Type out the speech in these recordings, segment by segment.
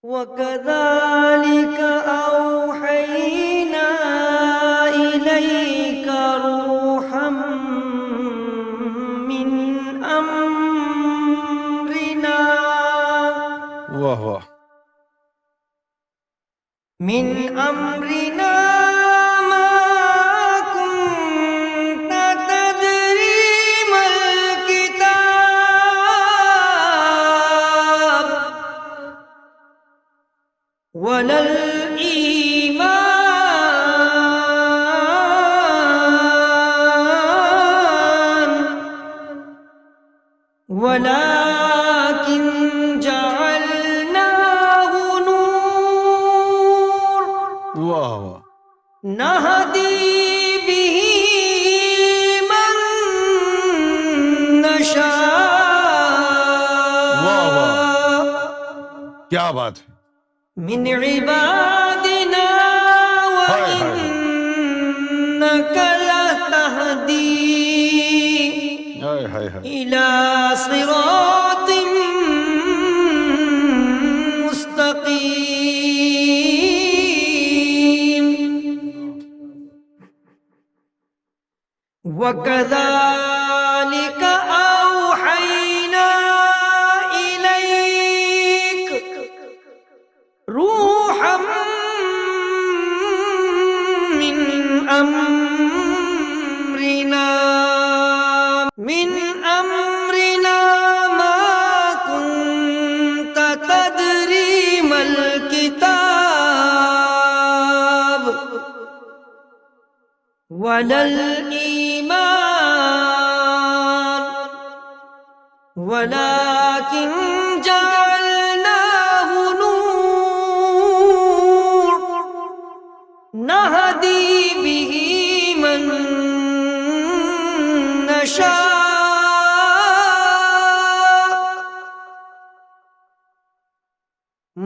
وَكَذَلِكَ أَوْحَيْنَا إِلَيْكَ رُوحًا مِّنْ أَمْرِنَا واہ واہ، مَا كُنتَ تَدْرِي مَا الْكِتَابُ وَلَا الْإِيمَانُ وَلَكِنْ جَعَلْنَاهُ نُورًا واہ واہ، نَهْدِي بِهِ مَن واہ واہ، نَشَاءُ کیا بات ہے! مِنْ عِبَادِنَا ہائے ہائے ہائے، وَإِنَّكَ لَتَهْدِي ہائے ہائے ہائے، إِلَى صِرَاطٍ مُسْتَقِيمٍ وَكَذَلِكَ أَوْحَيْنَا إِلَيْكَ رُوحًا مِّنْ أَمْرِنَا مَا كُنتَ تَدْرِي مَا الْكِتَابُ وَلَا الْإِيمَانُ وَلَكِنْ جَعَلْنَاهُ نُورًا نَهْدِي بِهِ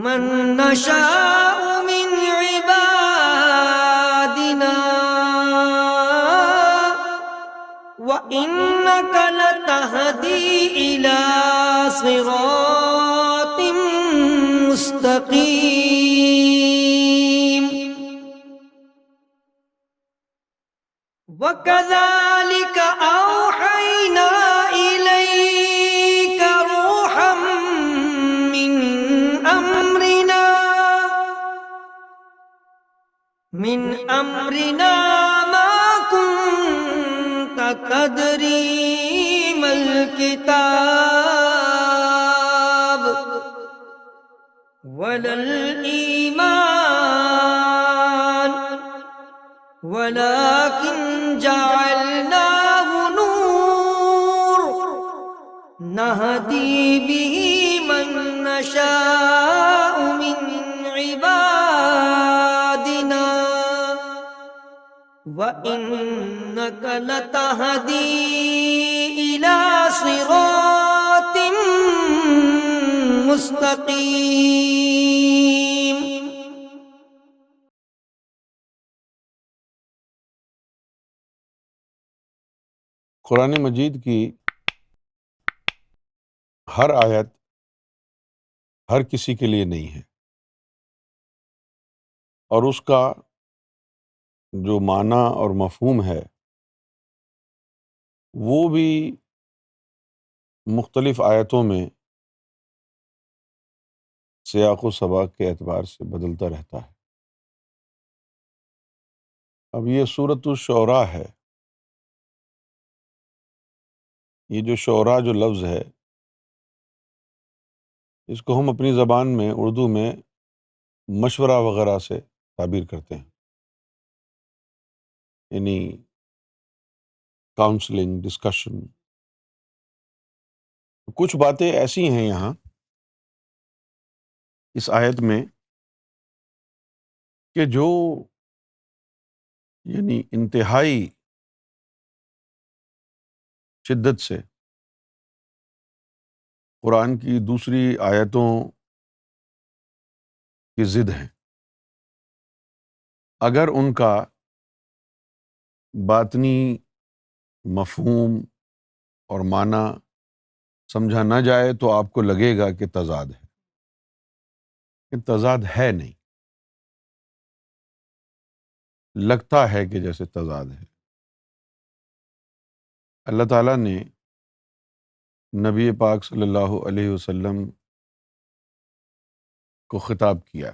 مَن نَشَاءُ مِنْ عِبَادِنَا وَإِنَّكَ لَتَهْدِي إِلَى صِرَاطٍ مُسْتَقِيمٍ وَكَذَلِكَ أَوْحَيْنَا إِلَيْكَ رُوحًا مِّنْ أَمْرِنَا مَا كُنتَ تَدْرِي مَا الْكِتَابُ وَلَا الْإِيمَانُ وَلَكِنْ جَعَلْنَاهُ نُورًا نَهْدِي بِهِ مَن نَّشَاءُ مِنْ عِبَادِنَا وَإِنَّكَ لَتَهْدِي إِلَى صِرَاطٍ مُسْتَقِيمٍ قرآن مجید کی ہر آیت ہر کسی کے لیے نہیں ہے، اور اس کا جو معنی اور مفہوم ہے وہ بھی مختلف آیتوں میں سیاق و سباق کے اعتبار سے بدلتا رہتا ہے۔ اب یہ سورۃ الشعراء ہے، یہ جو شعراء جو لفظ ہے اس کو ہم اپنی زبان میں اردو میں مشورہ وغیرہ سے تعبیر کرتے ہیں، یعنی کاؤنسلنگ، ڈسکشن۔ کچھ باتیں ایسی ہیں یہاں اس آیت میں کہ جو یعنی انتہائی شدت سے قرآن کی دوسری آیتوں کی ضد ہیں۔ اگر ان کا باطنی مفہوم اور معنی سمجھا نہ جائے تو آپ کو لگے گا کہ تضاد ہے، کہ تضاد ہے نہیں، لگتا ہے کہ جیسے تضاد ہے۔ اللہ تعالیٰ نے نبی پاک صلی اللہ علیہ وسلم کو خطاب کیا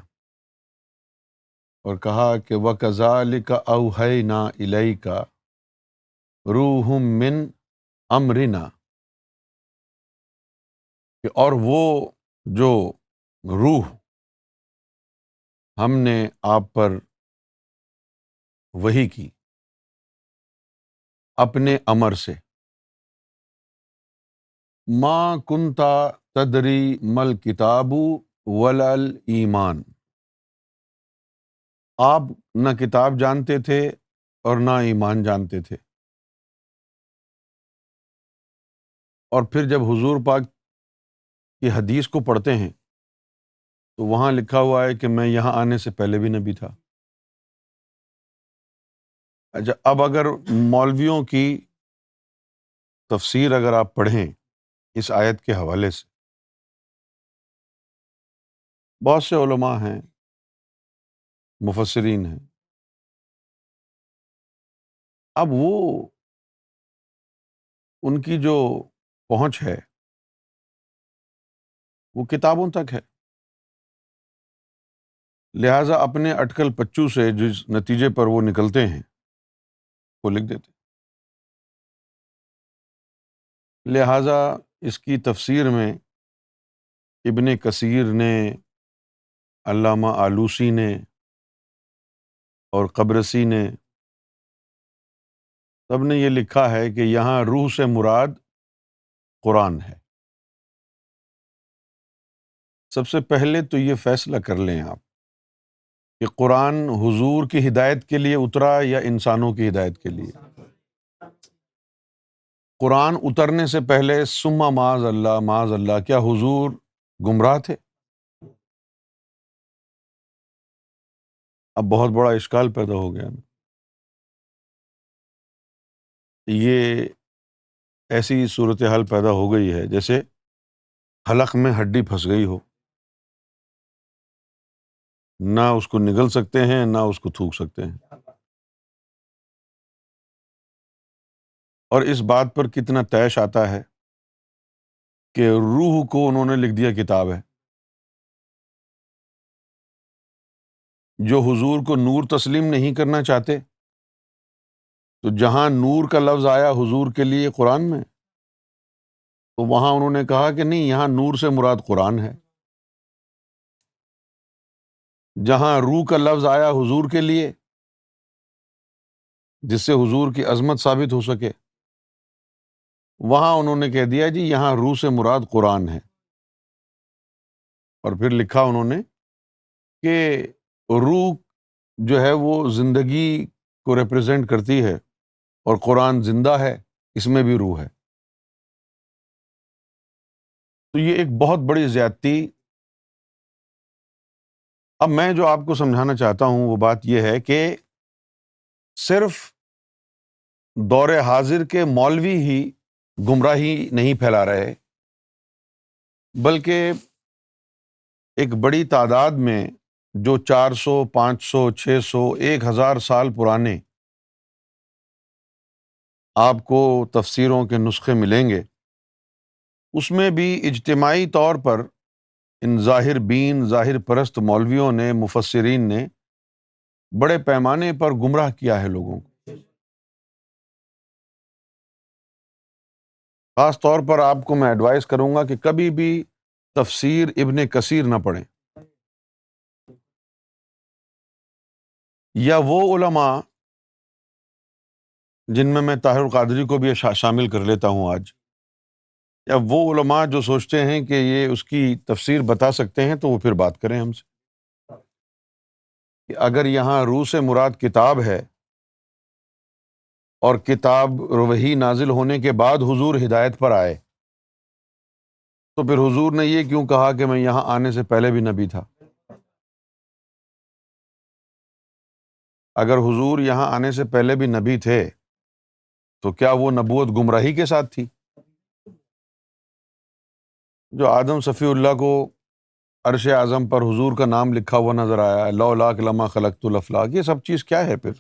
اور کہا کہ وَكَذَلِكَ أَوْحَيْنَا إِلَيْكَ رُوحٌ مِّنْ أَمْرِنَا، کہ اور وہ جو روح ہم نے آپ پر وحی کی اپنے امر سے، ما کنتا تدری مل کتاب ولا الایمان، آپ نہ کتاب جانتے تھے اور نہ ایمان جانتے تھے۔ اور پھر جب حضور پاک کی حدیث کو پڑھتے ہیں تو وہاں لکھا ہوا ہے کہ میں یہاں آنے سے پہلے بھی نبی تھا۔ اچھا، اب اگر مولویوں کی تفسیر اگر آپ پڑھیں اس آیت کے حوالے سے، بہت سے علماء ہیں، مفسرین ہیں، اب وہ ان کی جو پہنچ ہے وہ کتابوں تک ہے، لہٰذا اپنے اٹکل پچو سے جس نتیجے پر وہ نکلتے ہیں وہ لکھ دیتے، لہٰذا اس کی تفسیر میں ابن کثیر نے، علامہ آلوسی نے اور قبرسی نے، سب نے یہ لکھا ہے کہ یہاں روح سے مراد قرآن ہے۔ سب سے پہلے تو یہ فیصلہ کر لیں آپ کہ قرآن حضور کی ہدایت کے لیے اترا یا انسانوں کی ہدایت کے لیے۔ قرآن اترنے سے پہلے ثم معاذ اللہ کیا حضور گمراہ تھے؟ اب بہت بڑا اشکال پیدا ہو گیا نا۔ یہ ایسی صورتحال پیدا ہو گئی ہے جیسے حلق میں ہڈی پھنس گئی ہو، نہ اس کو نگل سکتے ہیں نہ اس کو تھوک سکتے ہیں۔ اور اس بات پر کتنا طیش آتا ہے کہ روح کو انہوں نے لکھ دیا کتاب ہے۔ جو حضور کو نور تسلیم نہیں کرنا چاہتے، تو جہاں نور کا لفظ آیا حضور کے لیے قرآن میں، تو وہاں انہوں نے کہا کہ نہیں، یہاں نور سے مراد قرآن ہے۔ جہاں روح کا لفظ آیا حضور کے لیے جس سے حضور کی عظمت ثابت ہو سکے، وہاں انہوں نے کہہ دیا جی یہاں روح سے مراد قرآن ہے۔ اور پھر لکھا انہوں نے کہ روح جو ہے وہ زندگی کو ریپرزینٹ کرتی ہے اور قرآن زندہ ہے، اس میں بھی روح ہے۔ تو یہ ایک بہت بڑی زیادتی۔ اب میں جو آپ کو سمجھانا چاہتا ہوں وہ بات یہ ہے کہ صرف دور حاضر کے مولوی ہی گمراہی نہیں پھیلا رہے، بلکہ ایک بڑی تعداد میں جو 400، 500، 600، 1000 سال پرانے آپ کو تفسیروں کے نسخے ملیں گے، اس میں بھی اجتماعی طور پر ان ظاہر بین، ظاہر پرست مولویوں نے، مفسرین نے بڑے پیمانے پر گمراہ کیا ہے لوگوں کو۔ خاص طور پر آپ کو میں ایڈوائز کروں گا کہ کبھی بھی تفسیر ابن کثیر نہ پڑھیں، یا وہ علماء جن میں طاہر القادری کو بھی شامل کر لیتا ہوں آج، یا وہ علماء جو سوچتے ہیں کہ یہ اس کی تفسیر بتا سکتے ہیں، تو وہ پھر بات کریں ہم سے کہ اگر یہاں روح سے مراد کتاب ہے اور کتاب وحی نازل ہونے کے بعد حضور ہدایت پر آئے، تو پھر حضور نے یہ کیوں کہا کہ میں یہاں آنے سے پہلے بھی نبی تھا؟ اگر حضور یہاں آنے سے پہلے بھی نبی تھے تو کیا وہ نبوت گمراہی کے ساتھ تھی؟ جو آدم صفی اللہ کو عرش اعظم پر حضور کا نام لکھا ہوا نظر آیا ہے، لولاک لما خلقت الافلاک، یہ سب چیز کیا ہے پھر؟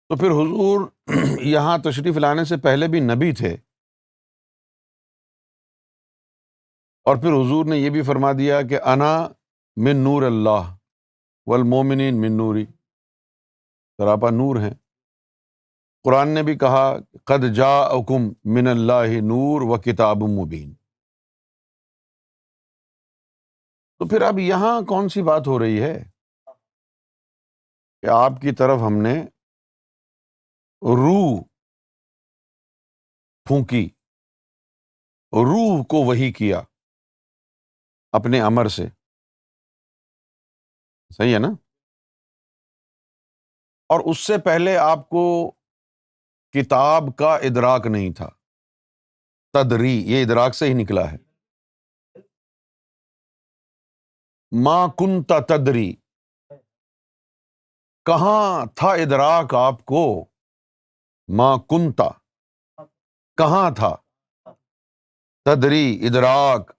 تو پھر حضور یہاں تشریف لانے سے پہلے بھی نبی تھے، اور پھر حضور نے یہ بھی فرما دیا کہ انا من نور اللہ والمومنین من نوری، سراپا نور ہیں۔ قرآن نے بھی کہا قد جاءکم من اللہ نور و کتاب مبین۔ تو پھر اب یہاں کون سی بات ہو رہی ہے کہ آپ کی طرف ہم نے روح پھونکی، روح کو وحی کیا اپنے امر سے، صحیح ہے نا؟ اور اس سے پہلے آپ کو کتاب کا ادراک نہیں تھا، تدری یہ ادراک سے ہی نکلا ہے، ما کنت تدری، کہاں تھا ادراک آپ کو، ما کنت کہاں تھا، تدری ادراک،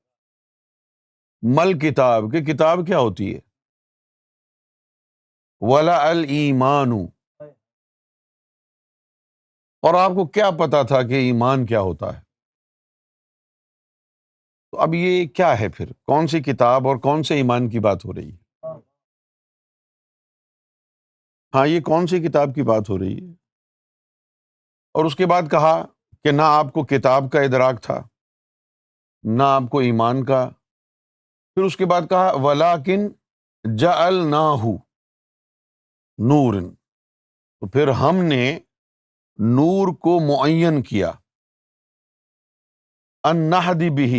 مل کتاب کہ کتاب کیا ہوتی ہے، ولا الایمان، اور آپ کو کیا پتا تھا کہ ایمان کیا ہوتا ہے؟ تو اب یہ کیا ہے پھر، کون سی کتاب اور کون سے ایمان کی بات ہو رہی ہے؟ ہاں، یہ کون سی کتاب کی بات ہو رہی ہے؟ اور اس کے بعد کہا کہ نہ آپ کو کتاب کا ادراک تھا، نہ آپ کو ایمان کا، پھر اس کے بعد کہا وَلَٰكِن جَعَلْنَاهُ نُورًا، تو پھر ہم نے نور کو معین کیا، ان نہدی بہ،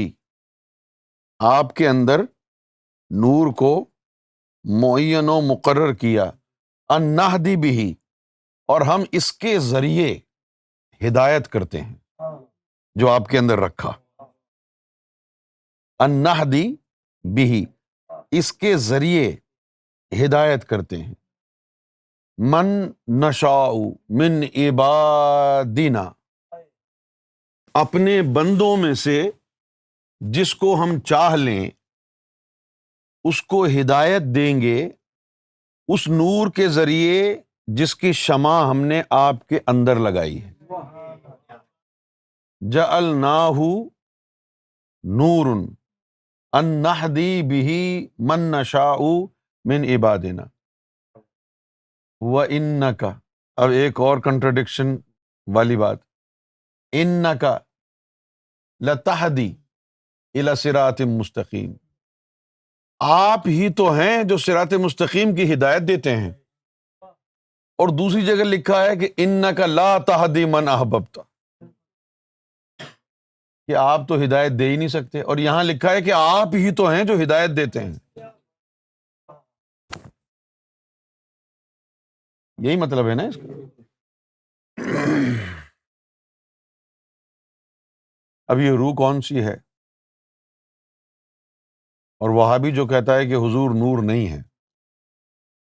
آپ کے اندر نور کو معین و مقرر کیا، ان نہدی بہ، اور ہم اس کے ذریعے ہدایت کرتے ہیں، جو آپ کے اندر رکھا، ان نہدی بہ، اس کے ذریعے ہدایت کرتے ہیں، من نشاء من عبادنا، اپنے بندوں میں سے جس کو ہم چاہ لیں اس کو ہدایت دیں گے، اس نور کے ذریعے جس کی شمع ہم نے آپ کے اندر لگائی ہے، جعلناہ نور ان نہدی بہ من نشاء من عبادنا وَإِنَّكَ، اب ایک اور کنٹرڈکشن والی بات، إِنَّكَ لَتَهْدِي إِلَى صِرَاطٍ مستقیم، آپ ہی تو ہیں جو صراط مستقیم کی ہدایت دیتے ہیں، اور دوسری جگہ لکھا ہے کہ إِنَّكَ لَا تَهْدِي مَنْ أَحْبَبْتَ، کہ آپ تو ہدایت دے ہی نہیں سکتے، اور یہاں لکھا ہے کہ آپ ہی تو ہیں جو ہدایت دیتے ہیں، یہی مطلب ہے نا اس کا۔ اب یہ روح کون سی ہے؟ اور وہابی جو کہتا ہے کہ حضور نور نہیں ہے،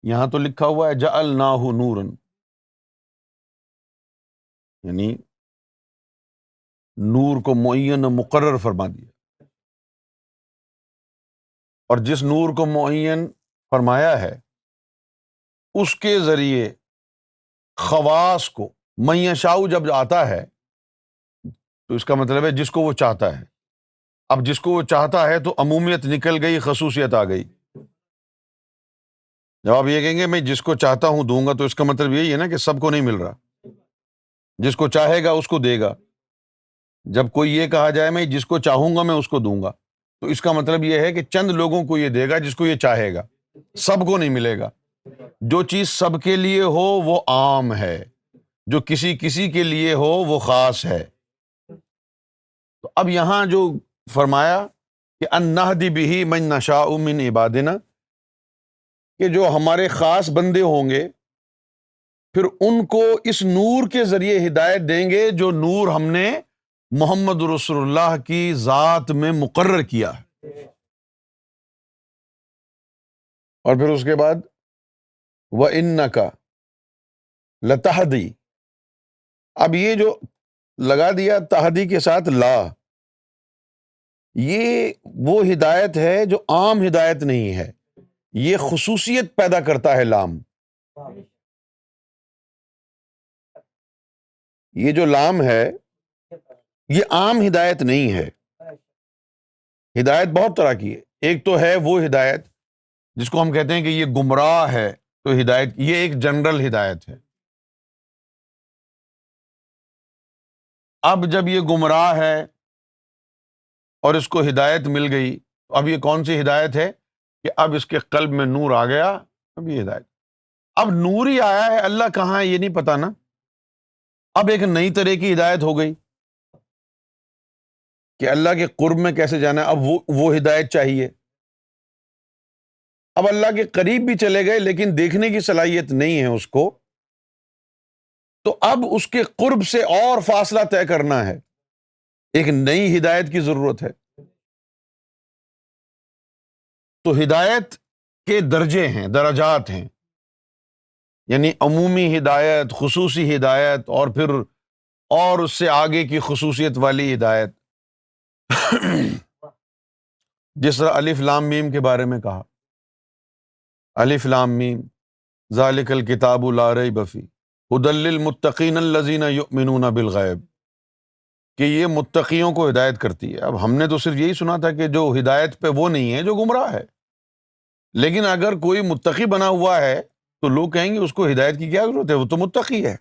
یہاں تو لکھا ہوا ہے جعلناہ نورا، یعنی نور کو معین و مقرر فرما دیا، اور جس نور کو معین فرمایا ہے اس کے ذریعے خواص کو، من یشاء جب آتا ہے تو اس کا مطلب ہے جس کو وہ چاہتا ہے، اب جس کو وہ چاہتا ہے تو عمومیت نکل گئی، خصوصیت آ گئی۔ جب آپ یہ کہیں گے میں جس کو چاہتا ہوں دوں گا، تو اس کا مطلب یہی ہے نا کہ سب کو نہیں مل رہا، جس کو چاہے گا اس کو دے گا۔ جب کوئی یہ کہا جائے میں جس کو چاہوں گا میں اس کو دوں گا، تو اس کا مطلب یہ ہے کہ چند لوگوں کو یہ دے گا جس کو یہ چاہے گا، سب کو نہیں ملے گا۔ جو چیز سب کے لیے ہو وہ عام ہے، جو کسی کسی کے لیے ہو وہ خاص ہے۔ تو اب یہاں جو فرمایا کہ ان نہدی بہ من نشاء من عبادنا، کہ جو ہمارے خاص بندے ہوں گے پھر ان کو اس نور کے ذریعے ہدایت دیں گے، جو نور ہم نے محمد رسول اللہ کی ذات میں مقرر کیا ہے۔ اور پھر اس کے بعد وَإِنَّكَ لَتَهْدِي، اب یہ جو لگا دیا تہدی کے ساتھ لا، یہ وہ ہدایت ہے جو عام ہدایت نہیں ہے، یہ خصوصیت پیدا کرتا ہے لام۔ یہ جو لام ہے یہ عام ہدایت نہیں ہے۔ ہدایت بہت طرح کی ہے، ایک تو ہے وہ ہدایت جس کو ہم کہتے ہیں کہ یہ گمراہ ہے، تو ہدایت یہ ایک جنرل ہدایت ہے۔ اب جب یہ گمراہ ہے اور اس کو ہدایت مل گئی، تو اب یہ کون سی ہدایت ہے کہ اب اس کے قلب میں نور آ گیا، اب یہ ہدایت۔ اب نور ہی آیا ہے، اللہ کہاں ہے یہ نہیں پتا نا، اب ایک نئی طرح کی ہدایت ہو گئی کہ اللہ کے قرب میں کیسے جانا ہے، اب وہ ہدایت چاہیے۔ اب اللہ کے قریب بھی چلے گئے لیکن دیکھنے کی صلاحیت نہیں ہے اس کو، تو اب اس کے قرب سے اور فاصلہ طے کرنا ہے، ایک نئی ہدایت کی ضرورت ہے۔ تو ہدایت کے درجے ہیں، درجات ہیں، یعنی عمومی ہدایت، خصوصی ہدایت، اور پھر اور اس سے آگے کی خصوصیت والی ہدایت۔ جس طرح الف لام میم کے بارے میں کہا، الف لام میم ذالک الکتاب لا ریب فیہ ھدی للمتقین الذین یؤمنون بالغیب، کہ یہ متقیوں کو ہدایت کرتی ہے۔ اب ہم نے تو صرف یہی سنا تھا کہ جو ہدایت پہ وہ نہیں ہے جو گمراہ ہے، لیکن اگر کوئی متقی بنا ہوا ہے تو لوگ کہیں گے اس کو ہدایت کی کیا ضرورت ہے، وہ تو متقی ہے،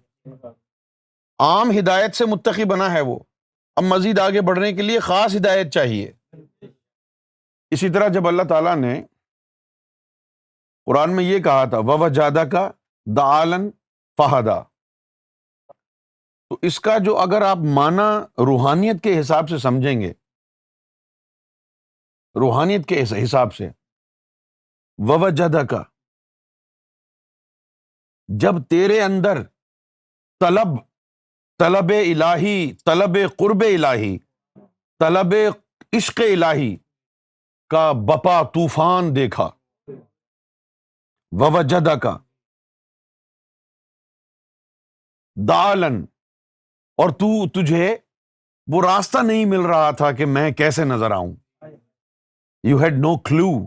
عام ہدایت سے متقی بنا ہے وہ، اب مزید آگے بڑھنے کے لیے خاص ہدایت چاہیے۔ اسی طرح جب اللہ تعالیٰ نے قرآن میں یہ کہا تھا وَوَجَدَكَ ضَالًّا فَہَدَىٰ، تو اس کا جو اگر آپ معنی روحانیت کے حساب سے سمجھیں گے، روحانیت کے حساب سے، وَوَجَدَكَ، جب تیرے اندر طلب الہی، طلب قرب الہی، طلب عشق الہی کا بپا طوفان دیکھا، وَوَجَدَكَ ضَالًّا، اور تجھے وہ راستہ نہیں مل رہا تھا کہ میں کیسے نظر آؤں، you had no clue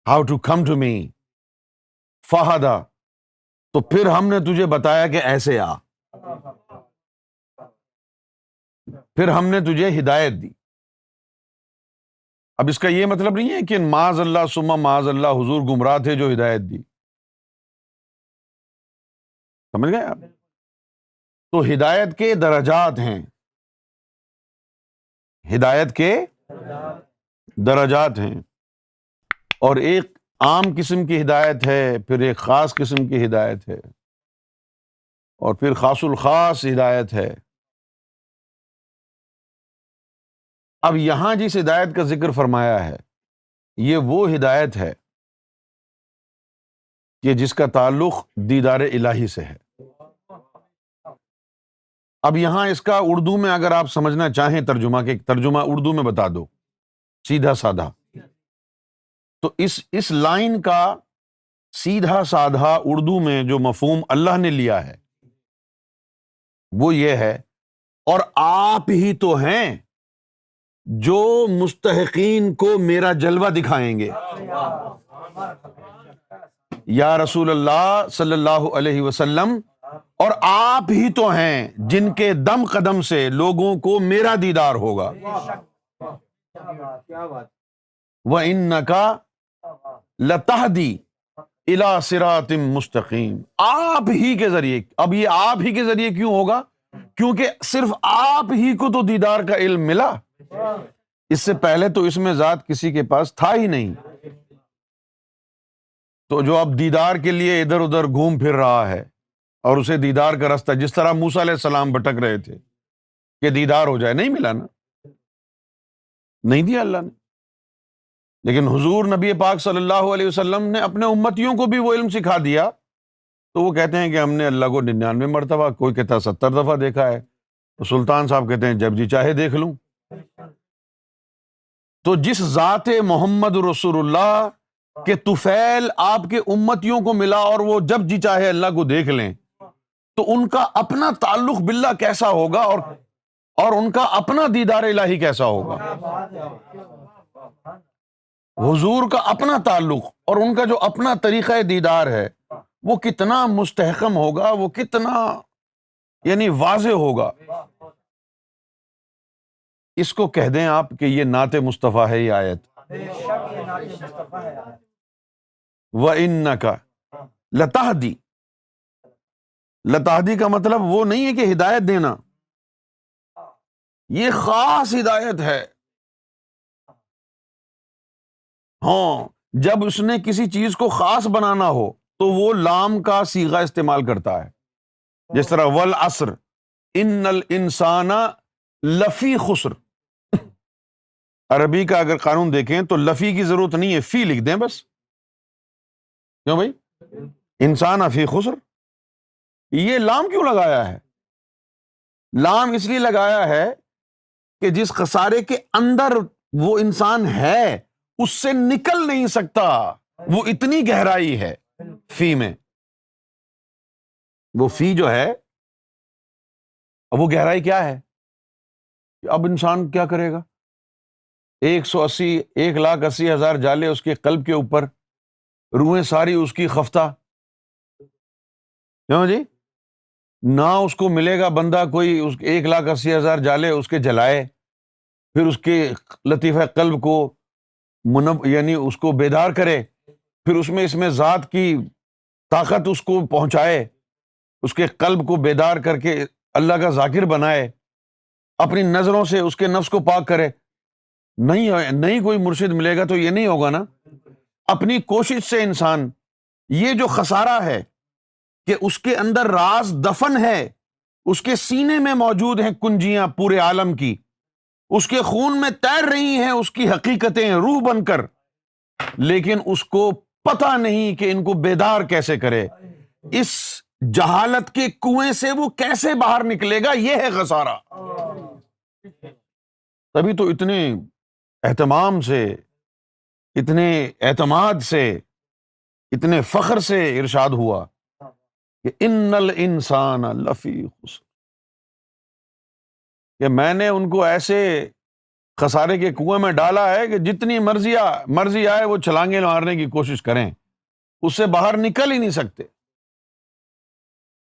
how to come to me، فہدا، تو پھر ہم نے تجھے بتایا کہ ایسے آ، پھر ہم نے تجھے ہدایت دی۔ اب اس کا یہ مطلب نہیں ہے کہ معاذ اللہ ثم معاذ اللہ حضور گمراہ تھے جو ہدایت دی، سمجھ گئے آپ؟ تو ہدایت کے درجات ہیں، ہدایت کے درجات ہیں، اور ایک عام قسم کی ہدایت ہے، پھر ایک خاص قسم کی ہدایت ہے، اور پھر خاص الخاص ہدایت ہے۔ اب یہاں جس ہدایت کا ذکر فرمایا ہے یہ وہ ہدایت ہے کہ جس کا تعلق دیدار الہی سے ہے۔ اب یہاں اس کا اردو میں اگر آپ سمجھنا چاہیں ترجمہ اردو میں بتا دو، سیدھا سادہ، تو اس لائن کا سیدھا سادھا اردو میں جو مفہوم اللہ نے لیا ہے وہ یہ ہے، اور آپ ہی تو ہیں جو مستحقین کو میرا جلوہ دکھائیں گے۔ یا رسول اللہ صلی اللہ علیہ وسلم، اور آپ ہی تو ہیں جن کے دم قدم سے لوگوں کو میرا دیدار ہوگا۔ وَإِنَّكَ لَتَهْدِي إِلَىٰ صِرَاطٍ مُسْتَقِيمٍ، آپ ہی کے ذریعے۔ اب یہ آپ ہی کے ذریعے کیوں ہوگا؟ کیونکہ صرف آپ ہی کو تو دیدار کا علم ملا، اس سے پہلے تو اس میں ذات کسی کے پاس تھا ہی نہیں، تو جو اب دیدار کے لیے ادھر ادھر گھوم پھر رہا ہے اور اسے دیدار کا راستہ، جس طرح موسیٰ علیہ السلام بھٹک رہے تھے کہ دیدار ہو جائے، نہیں ملا نا، نہیں دیا اللہ نے۔ لیکن حضور نبی پاک صلی اللہ علیہ وسلم نے اپنے امتیوں کو بھی وہ علم سکھا دیا، تو وہ کہتے ہیں کہ ہم نے اللہ کو 99 مرتبہ، کوئی کہتا ہے 70 دفعہ دیکھا ہے، تو سلطان صاحب کہتے ہیں جب جی چاہے دیکھ لوں۔ تو جس ذات محمد رسول اللہ کے طفیل آپ کے امتیوں کو ملا اور وہ جب جی چاہے اللہ کو دیکھ لیں، تو ان کا اپنا تعلق باللہ کیسا ہوگا، اور ان کا اپنا دیدار الہی کیسا ہوگا، حضور کا اپنا تعلق اور ان کا جو اپنا طریقہ دیدار ہے وہ کتنا مستحکم ہوگا، وہ کتنا یعنی واضح ہوگا۔ اس کو کہہ دیں آپ کہ یہ نعت مصطفیٰ ہے یہ آیت۔ وَإِنَّكَ لَتَهْدِي، لتہدی کا مطلب وہ نہیں ہے کہ ہدایت دینا، یہ خاص ہدایت ہے۔ ہاں، جب اس نے کسی چیز کو خاص بنانا ہو تو وہ لام کا صیغہ استعمال کرتا ہے، جس طرح والعصر ان الانسان لفی خسر۔ عربی کا اگر قانون دیکھیں تو لفی کی ضرورت نہیں ہے، فی لکھ دیں بس۔ کیوں بھائی؟ انسان فی خسر، یہ لام کیوں لگایا ہے؟ لام اس لیے لگایا ہے کہ جس خسارے کے اندر وہ انسان ہے اس سے نکل نہیں سکتا، وہ اتنی گہرائی ہے فی میں۔ وہ فی جو ہے اب وہ گہرائی کیا ہے؟ اب انسان کیا کرے گا؟ 1,80,000 جالے اس کے قلب کے اوپر، روحیں ساری اس کی خفتہ، کیوں جی؟ نہ اس کو ملے گا بندہ کوئی 1,80,000 جالے اس کے جلائے، پھر اس کے لطیفہ قلب کو یعنی اس کو بیدار کرے، پھر اس میں ذات کی طاقت اس کو پہنچائے، اس کے قلب کو بیدار کر کے اللہ کا ذاکر بنائے، اپنی نظروں سے اس کے نفس کو پاک کرے۔ نہیں کوئی مرشد ملے گا تو یہ نہیں ہوگا نا۔ اپنی کوشش سے انسان، یہ جو خسارہ ہے کہ اس کے اندر راز دفن ہے، اس کے سینے میں موجود ہیں کنجیاں پورے عالم کی، اس کے خون میں تیر رہی ہیں اس کی حقیقتیں روح بن کر، لیکن اس کو پتہ نہیں کہ ان کو بیدار کیسے کرے، اس جہالت کے کنویں سے وہ کیسے باہر نکلے گا، یہ ہے خسارہ۔ تبھی تو اتنے اہتمام سے، اتنے اعتماد سے، اتنے فخر سے ارشاد ہوا کہ ان الانسان لفی خسر، کہ میں نے ان کو ایسے خسارے کے کنویں میں ڈالا ہے کہ جتنی مرضی آئے وہ چھلانگیں مارنے کی کوشش کریں، اس سے باہر نکل ہی نہیں سکتے۔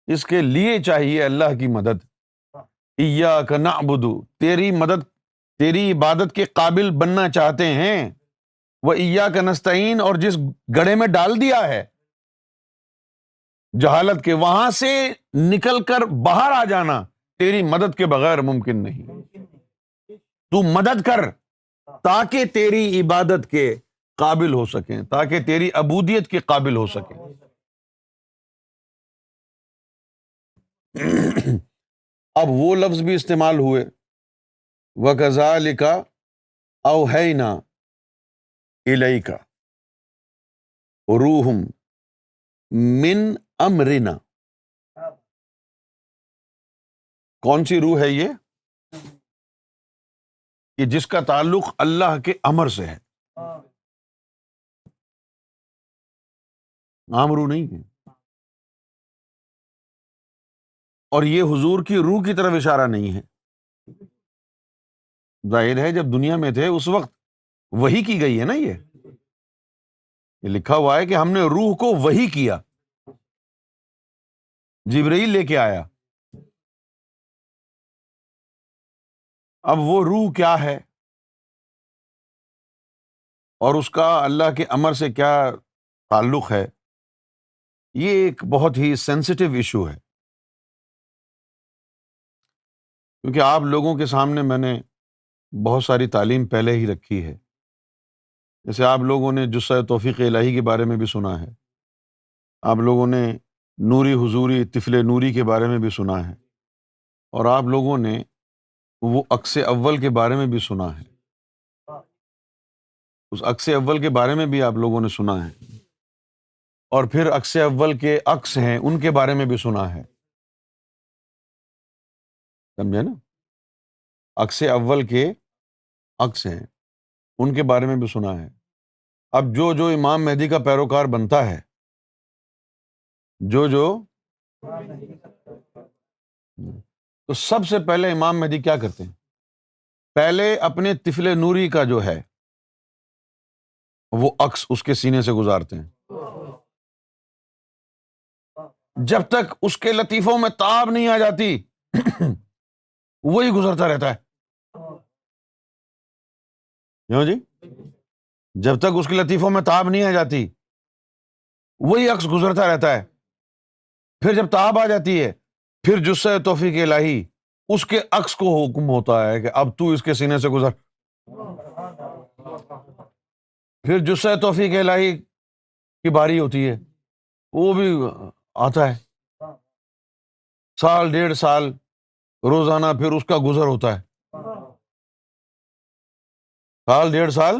اس کے لیے چاہیے اللہ کی مدد۔ ایاک نعبد، تیری مدد، تیری عبادت کے قابل بننا چاہتے ہیں، وایاک نستعین، اور جس گڑھے میں ڈال دیا ہے جہالت کے، وہاں سے نکل کر باہر آ جانا تیری مدد کے بغیر ممکن نہیں۔ تو مدد کر تاکہ تیری عبادت کے قابل ہو سکیں، تاکہ تیری عبودیت کے قابل ہو سکیں۔ اب وہ لفظ بھی استعمال ہوئے، وَكَذَلِكَ أَوْحَيْنَا إِلَيْكَ روح من امرنا۔ کون سی روح ہے یہ؟ کہ جس کا تعلق اللہ کے امر سے ہے، عام روح نہیں ہے۔ اور یہ حضور کی روح کی طرف اشارہ نہیں ہے۔ ظاہر ہے جب دنیا میں تھے اس وقت وحی کی گئی ہے نا، یہ لکھا ہوا ہے کہ ہم نے روح کو وحی کیا، جبرائیل لے کے آیا۔ اب وہ روح کیا ہے اور اس کا اللہ کے امر سے کیا تعلق ہے، یہ ایک بہت ہی سینسٹیو ایشو ہے، کیونکہ آپ لوگوں کے سامنے میں نے بہت ساری تعلیم پہلے ہی رکھی ہے۔ جیسے آپ لوگوں نے جثہ توفیق الہی کے بارے میں بھی سنا ہے، آپ لوگوں نے نوری حضوری طفل نوری کے بارے میں بھی سنا ہے، اور آپ لوگوں نے وہ عکس اول کے بارے میں بھی سنا ہے، اس عکس اول کے بارے میں بھی آپ لوگوں نے سنا ہے، اور پھر عکس اول کے عکس ہیں ان کے بارے میں بھی سنا ہے، سمجھے نا؟ عکس اول کے عکس ہیں ان کے بارے میں بھی سنا ہے۔ اب جو امام مہدی کا پیروکار بنتا ہے، جو تو سب سے پہلے امام مہدی کیا کرتے ہیں؟ پہلے اپنے طفل نوری کا جو ہے وہ عکس اس کے سینے سے گزارتے ہیں. جب تک اس کے لطیفوں میں تاب نہیں آ جاتی وہی گزرتا رہتا ہے. کیوں جی؟ جب تک اس کے لطیفوں میں تاب نہیں آ جاتی وہی عکس گزرتا رہتا ہے. پھر جب تاب آ جاتی ہے پھر جثہ توفیق الہی اس کے عکس کو حکم ہوتا ہے کہ اب تو اس کے سینے سے گزر. پھر جثہ توفیق الہی کی باری ہوتی ہے، وہ بھی آتا ہے. سال 1.5 سال روزانہ پھر اس کا گزر ہوتا ہے. سال 1.5 سال.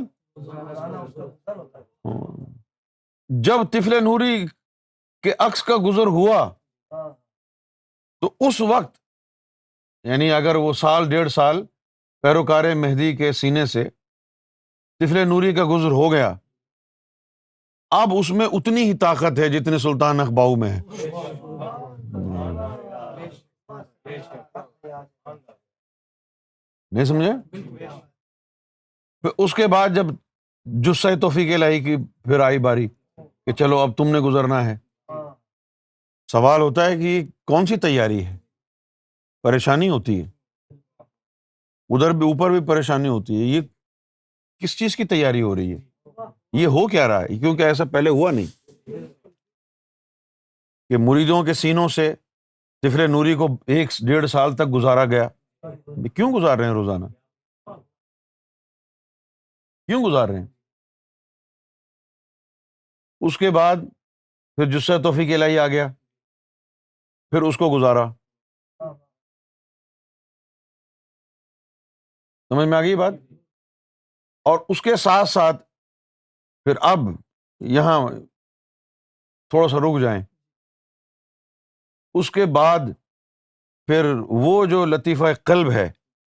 جب طفل نوری کے عکس کا گزر ہوا تو اس وقت یعنی اگر وہ سال 1.5 سال پیروکار مہدی کے سینے سے طفل نوری کا گزر ہو گیا، اب اس میں اتنی ہی طاقت ہے جتنی سلطان اخباؤ میں ہے. نہیں سمجھے؟ پھر اس کے بعد جب جثہ توفیق الہی کی پھر آئی باری کہ چلو اب تم نے گزرنا ہے. سوال ہوتا ہے کہ یہ کون سی تیاری ہے؟ پریشانی ہوتی ہے، ادھر بھی اوپر بھی پریشانی ہوتی ہے. یہ کس چیز کی تیاری ہو رہی ہے؟ یہ ہو کیا رہا ہے؟ کیونکہ ایسا پہلے ہوا نہیں کہ مریدوں کے سینوں سے طفل نوری کو 1.5 سال تک گزارا گیا. کیوں گزار رہے ہیں روزانہ؟ کیوں گزار رہے ہیں؟ اس کے بعد پھر جثہ توفیق الہی آ گیا، پھر اس کو گزارا. سمجھ میں آ گئی بات؟ اور اس کے ساتھ ساتھ پھر اب یہاں تھوڑا سا رک جائیں. اس کے بعد پھر وہ جو لطیفہ قلب ہے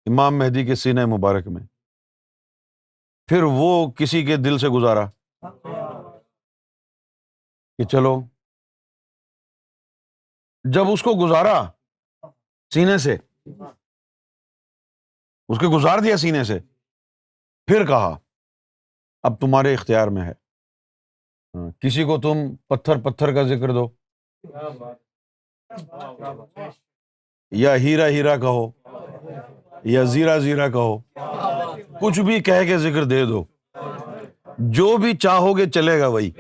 امام مہدی کے سینہ مبارک میں، پھر وہ کسی کے دل سے گزارا کہ چلو. جب اس کو گزارا سینے سے، اس کے گزار دیا سینے سے، پھر کہا اب تمہارے اختیار میں ہے. کسی کو تم پتھر کا ذکر دو، یا ہیرا ہیرا کہو، یا زیرا زیرا کہو، کچھ بھی کہہ کے ذکر دے دو، جو بھی چاہو گے چلے گا وہی.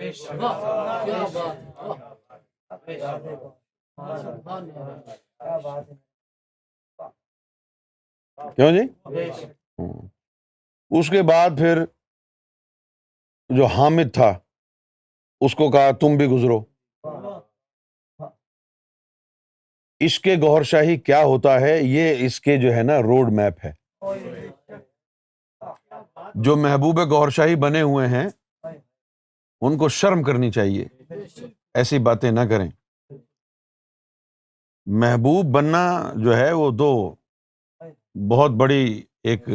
کیوں جی؟ اس کے بعد پھر جو حامد تھا اس کو کہا تم بھی گزرو. عشق گوہر شاہی کیا ہوتا ہے؟ یہ اس کے جو ہے نا روڈ میپ ہے. جو محبوب گوہر شاہی بنے ہوئے ہیں ان کو شرم کرنی چاہیے، ایسی باتیں نہ کریں. محبوب بننا جو ہے وہ دو بہت بڑی ایک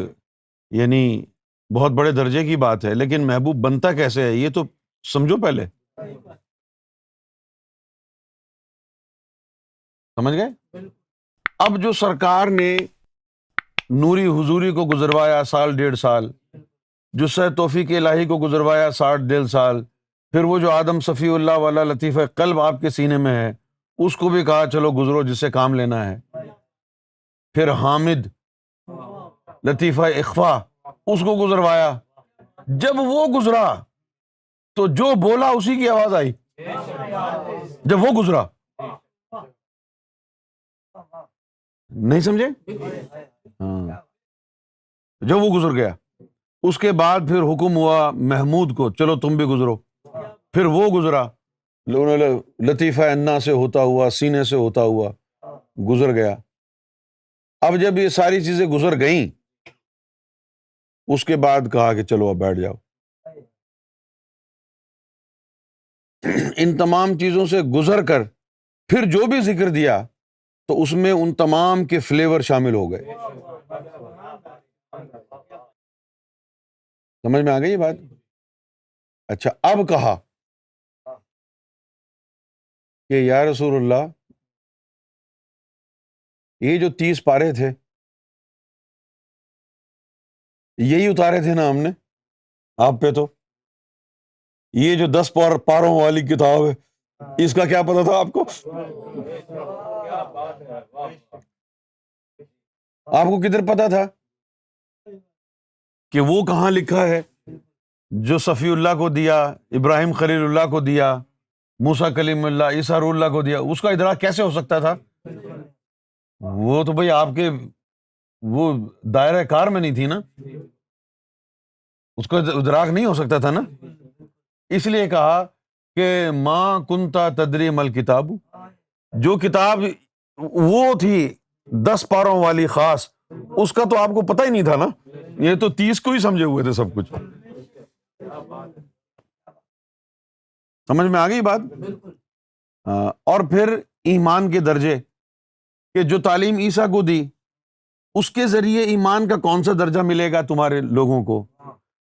یعنی بہت بڑے درجے کی بات ہے، لیکن محبوب بنتا کیسے ہے یہ تو سمجھو پہلے. سمجھ گئے؟ اب جو سرکار نے نوری حضوری کو گزروایا سال 1.5 سال، جثہ توفیق الہی کو گزروایا 60 1.5 سال، پھر وہ جو آدم صفی اللہ والا لطیفہ قلب آپ کے سینے میں ہے اس کو بھی کہا چلو گزرو جس سے کام لینا ہے. پھر حامد لطیفہ اخفا اس کو گزروایا. جب وہ گزرا تو جو بولا اسی کی آواز آئی. جب وہ گزرا، نہیں سمجھے؟ ہاں، جب وہ گزر گیا اس کے بعد پھر حکم ہوا محمود کو چلو تم بھی گزرو. پھر وہ گزرا، لطیفہ انا سے ہوتا ہوا سینے سے ہوتا ہوا گزر گیا. اب جب یہ ساری چیزیں گزر گئیں اس کے بعد کہا کہ چلو اب بیٹھ جاؤ. ان تمام چیزوں سے گزر کر پھر جو بھی ذکر دیا تو اس میں ان تمام کے فلیور شامل ہو گئے. سمجھ میں آ گئی یہ بات؟ اچھا، اب کہا کہ یا رسول اللہ یہ جو 30 پارے تھے یہی اتارے تھے نا ہم نے آپ پہ، تو یہ جو 10 پاروں والی کتاب ہے اس کا کیا پتا تھا آپ کو؟ آپ کو کدھر پتا تھا کہ وہ کہاں لکھا ہے جو صفی اللہ کو دیا، ابراہیم خلیل اللہ کو دیا، موسیٰ کلیم اللہ، عیسیٰ روح اللہ کو دیا؟ اس کا ادراک کیسے ہو سکتا تھا؟ وہ تو بھئی آپ کے وہ دائرہ کار میں نہیں تھی نا، اس کا ادراک نہیں ہو سکتا تھا نا۔ اس لیے کہا کہ ما کنتا تدری مل کتاب، جو کتاب وہ تھی 10 پاروں والی خاص، اس کا تو آپ کو پتہ ہی نہیں تھا نا، یہ تو 30 کو ہی سمجھے ہوئے تھے سب کچھ۔ سمجھ میں آ گئی بات؟ اور پھر ایمان کے درجے، کہ جو تعلیم عیسیٰ کو دی اس کے ذریعے ایمان کا کون سا درجہ ملے گا تمہارے لوگوں کو،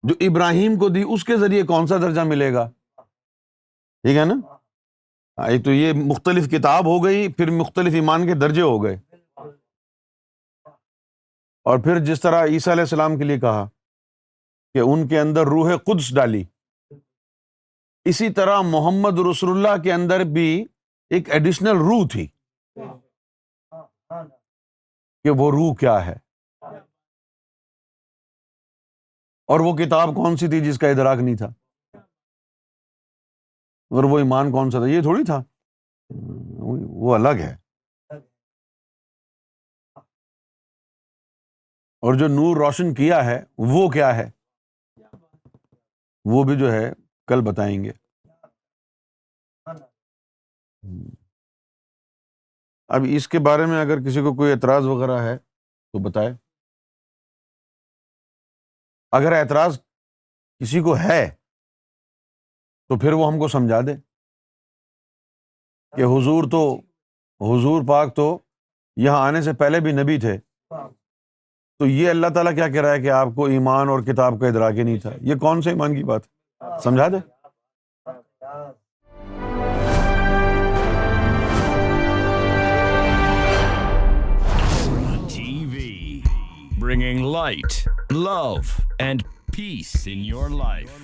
جو ابراہیم کو دی اس کے ذریعے کون سا درجہ ملے گا، ٹھیک ہے نا؟ ایک تو یہ مختلف کتاب ہو گئی، پھر مختلف ایمان کے درجے ہو گئے، اور پھر جس طرح عیسیٰ علیہ السلام کے لیے کہا کہ ان کے اندر روح قدس ڈالی، اسی طرح محمد رسول اللہ کے اندر بھی ایک ایڈیشنل روح تھی، کہ وہ روح کیا ہے، اور وہ کتاب کون سی تھی جس کا ادراک نہیں تھا، اور وہ ایمان کون سا تھا، یہ تھوڑی تھا، وہ الگ ہے۔ اور جو نور روشن کیا ہے وہ کیا ہے، وہ بھی جو ہے کل بتائیں گے۔ اب اس کے بارے میں اگر کسی کو کوئی اعتراض وغیرہ ہے تو بتائے، اگر اعتراض کسی کو ہے تو پھر وہ ہم کو سمجھا دے کہ حضور پاک تو یہاں آنے سے پہلے بھی نبی تھے، تو یہ اللہ تعالیٰ کیا کہہ رہا ہے کہ آپ کو ایمان اور کتاب کا ادراک ہی نہیں تھا، یہ کون سے ایمان کی بات ہے؟ سمجھا دے۔ Bringing light, love, and peace in your life.